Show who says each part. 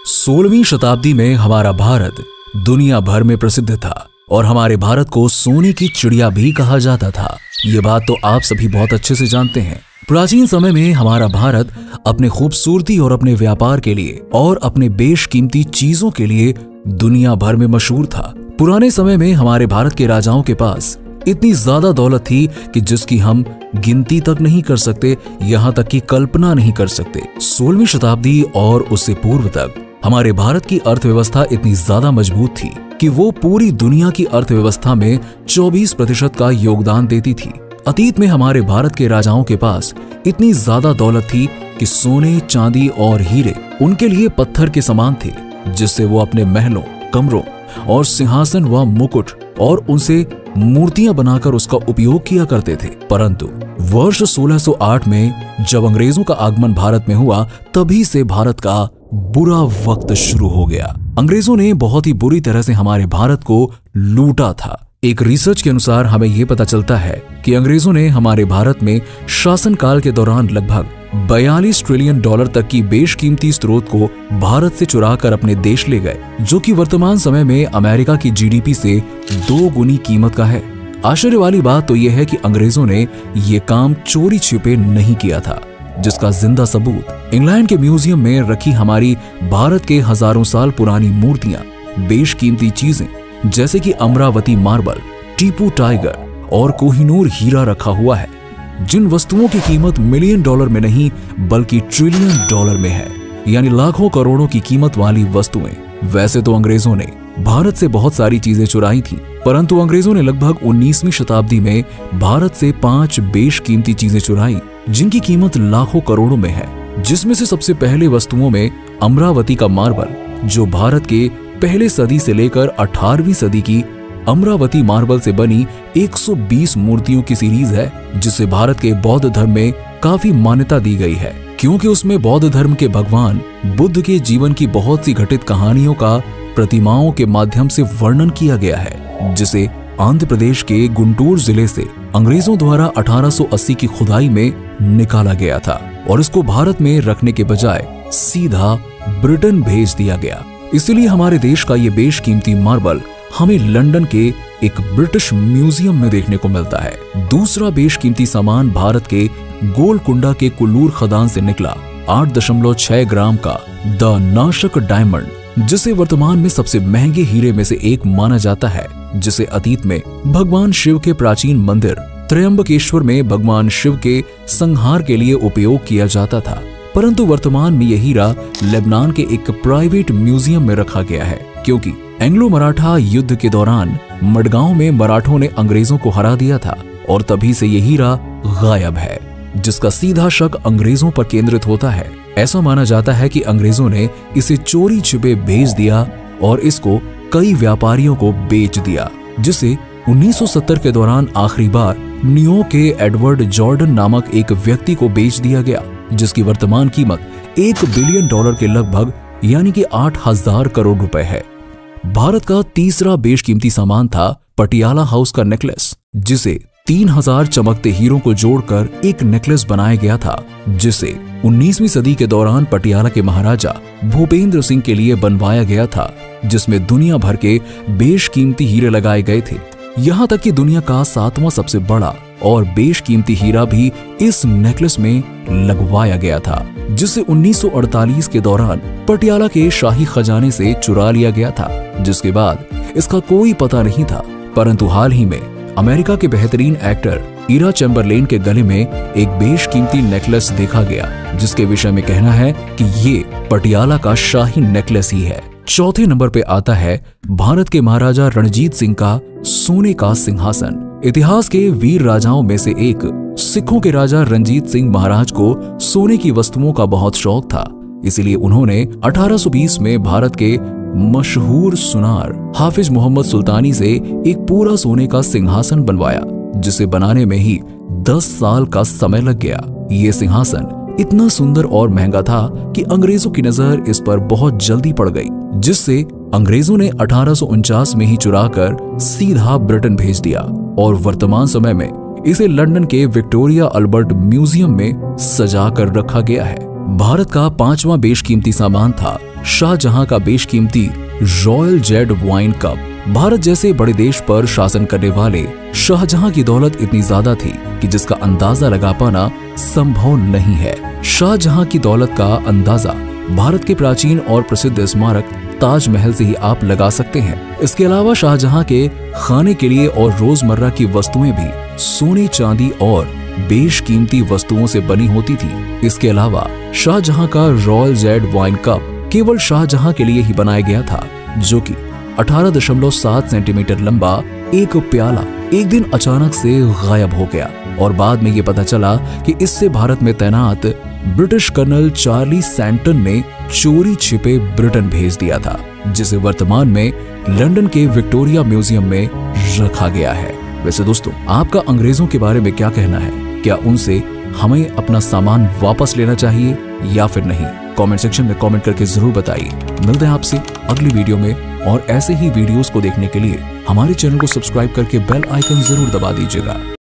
Speaker 1: 16वीं शताब्दी में हमारा भारत दुनिया भर में प्रसिद्ध था और हमारे भारत को सोने की चिड़िया भी कहा जाता था। ये बात तो आप सभी बहुत अच्छे से जानते हैं। प्राचीन समय में हमारा भारत अपने खूबसूरती और अपने व्यापार के लिए और अपने बेशकीमती चीजों के लिए दुनिया भर में मशहूर था। पुराने समय में हमारे भारत के राजाओं के पास इतनी ज्यादा दौलत थी कि जिसकी हम गिनती तक नहीं कर सकते, यहाँ तक कि कल्पना नहीं कर सकते। 16वीं शताब्दी और उससे पूर्व तक हमारे भारत की अर्थव्यवस्था इतनी ज्यादा मजबूत थी कि वो पूरी दुनिया की अर्थव्यवस्था में 24% का योगदान देती थी। अतीत में हमारे भारत के राजाओं के पास इतनी ज्यादा दौलत थी कि सोने, चांदी और हीरे उनके लिए पत्थर के समान थे, जिससे वो अपने महलों, कमरों और सिंहासन व मुकुट और उनसे मूर्तियां बनाकर उसका उपयोग किया करते थे। परंतु वर्ष 1608 में जब अंग्रेजों का आगमन भारत में हुआ, तभी से भारत का बुरा वक्त शुरू हो गया। अंग्रेजों ने बहुत ही बुरी तरह से हमारे भारत को लूटा था। एक रिसर्च के अनुसार हमें यह पता चलता है कि अंग्रेजों ने हमारे भारत में शासनकाल के दौरान लगभग 42 ट्रिलियन डॉलर तक की बेशकीमती स्रोत को भारत से चुरा कर अपने देश ले गए, जो कि वर्तमान समय में अमेरिका की जीडीपी से 2 गुनी कीमत का है। आश्चर्य वाली बात तो यह है कि अंग्रेजों ने ये काम चोरी छिपे नहीं किया था, जिसका जिंदा सबूत इंग्लैंड के म्यूजियम में रखी हमारी भारत के हजारों साल पुरानी मूर्तियां, बेशकीमती चीजें जैसे कि अमरावती मार्बल, टीपू टाइगर और कोहिनूर हीरा रखा हुआ है, जिन वस्तुओं की कीमत मिलियन डॉलर में नहीं बल्कि ट्रिलियन डॉलर में है, यानी लाखों करोड़ों की कीमत वाली वस्तुएं। वैसे तो अंग्रेजों ने भारत से बहुत सारी चीजें चुराई थी, परंतु अंग्रेजों ने लगभग 19वीं शताब्दी में भारत से 5 बेशकीमती चीजें चुराई, जिनकी कीमत लाखों करोड़ों में है। जिसमें से सबसे पहले वस्तुओं में अमरावती का मार्बल, जो भारत के पहले सदी से लेकर 18वीं सदी की अमरावती मार्बल से बनी 120 मूर्तियों की सीरीज है, जिसे भारत के बौद्ध धर्म में काफी मान्यता दी गई है, क्योंकि उसमें बौद्ध धर्म के भगवान बुद्ध के जीवन की बहुत सी घटित कहानियों का प्रतिमाओं के माध्यम से वर्णन किया गया है, जिसे आंध्र प्रदेश के गुंटूर जिले से अंग्रेजों द्वारा 1880 की खुदाई में निकाला गया था और इसको भारत में रखने के बजाय सीधा ब्रिटेन भेज दिया गया। इसलिए हमारे देश का ये बेशकीमती मार्बल हमें लंदन के एक ब्रिटिश म्यूजियम में देखने को मिलता है। दूसरा बेशकीमती सामान भारत के गोलकुंडा के कुल्लूर खदान से निकला 8.6 ग्राम का द नाशक डायमंड, जिसे वर्तमान में सबसे महंगे हीरे में से एक माना जाता है, जिसे अतीत में भगवान शिव के प्राचीन मंदिर त्रयंबकेश्वर में भगवान शिव के संहार के लिए उपयोग किया जाता था। परंतु वर्तमान में यह हीरा लेबनान के एक प्राइवेट म्यूजियम में रखा गया है, क्योंकि एंग्लो मराठा युद्ध के दौरान मडगांव में मराठों ने अंग्रेजों को हरा दिया था और तभी से यह हीरा गायब है, जिसका सीधा शक अंग्रेजों पर केंद्रित होता है। ऐसा माना जाता है कि अंग्रेजों ने इसे चोरी छिपे भेज दिया और इसको कई व्यापारियों को बेच दिया, जिसे 1970 के दौरान आखिरी बार न्यूयॉर्क के एडवर्ड जॉर्डन नामक एक व्यक्ति को बेच दिया गया, जिसकी वर्तमान कीमत 1 बिलियन डॉलर के लगभग यानी कि 8,000 करोड़ रुपए है। भारत का तीसरा बेशकीमती सामान था पटियाला हाउस का नेकलेस, जिसे 3000 चमकते हीरों को जोड़कर एक नेकलेस बनाया गया था, जिसे 19वीं सदी के दौरान पटियाला के महाराजा भूपेंद्र सिंह के लिए बनवाया गया था, जिसमें दुनिया भर के बेशकीमती हीरे लगाए गए थे। यहाँ तक कि दुनिया का 7वां सबसे बड़ा और बेशकीमती हीरा भी इस नेकलेस में लगवाया गया था, जिसे 1948 के दौरान पटियाला के शाही खजाने से चुरा लिया गया था, जिसके बाद इसका कोई पता नहीं था। परंतु हाल ही में अमेरिका के बेहतरीन एक्टर इरा चैम्बरलेन के गले में एक बेशकीमती नेकलेस देखा गया, जिसके विषय में कहना है कि ये पटियाला का शाही नेकलेस ही है। चौथे नंबर पे आता है भारत के महाराजा रणजीत सिंह का सोने का सिंहासन। इतिहास के वीर राजाओं में से एक सिखों के राजा रणजीत सिंह महाराज को सोने की वस्तुओं का बहुत शौक था, इसलिए उन्होंने 1820 में भारत के मशहूर सुनार हाफिज मोहम्मद सुल्तानी से एक पूरा सोने का सिंहासन बनवाया, जिसे बनाने में ही 10 साल का समय लग गया। ये सिंहासन इतना सुंदर और महंगा था कि अंग्रेजों की नजर इस पर बहुत जल्दी पड़ गई, जिससे अंग्रेजों ने 1849 में ही चुराकर सीधा ब्रिटेन भेज दिया और वर्तमान समय में इसे लंदन के विक्टोरिया अल्बर्ट म्यूजियम में सजा कर रखा गया है। भारत का 5वां बेशकीमती सामान था शाहजहां का बेशकीमती royal Z wine cup. Bharat जैसे बड़े देश पर शासन करने वाले शाहजहां की दौलत इतनी ज्यादा थी कि जिसका अंदाजा लगा पाना संभव नहीं है। शाहजहां की दौलत का अंदाजा भारत के प्राचीन और प्रसिद्ध स्मारक ताजमहल से ही आप लगा सकते हैं। इसके अलावा शाहजहां के खाने के लिए और रोजमर्रा की वस्तुएं भी सोने चांदी और बेशकीमती वस्तुओं से बनी होती थी। इसके अलावा शाहजहां का रॉयल जेड वाइन कप केवल शाहजहां के लिए ही बनाया गया था, जो कि 18.7 सेंटीमीटर लंबा एक प्याला एक दिन अचानक से गायब हो गया और बाद में ये पता चला कि इससे भारत में तैनात ब्रिटिश कर्नल चार्ली सैंटन ने चोरी छिपे ब्रिटेन भेज दिया था, जिसे वर्तमान में लंदन के विक्टोरिया म्यूजियम में रखा गया है। वैसे दोस्तों, आपका अंग्रेजों के बारे में क्या कहना है? क्या उनसे हमें अपना सामान वापस लेना चाहिए या फिर नहीं? कमेंट सेक्शन में कमेंट करके जरूर बताइए। मिलते हैं आपसे अगली वीडियो में, और ऐसे ही वीडियोस को देखने के लिए हमारे चैनल को सब्सक्राइब करके बेल आइकन जरूर दबा दीजिएगा।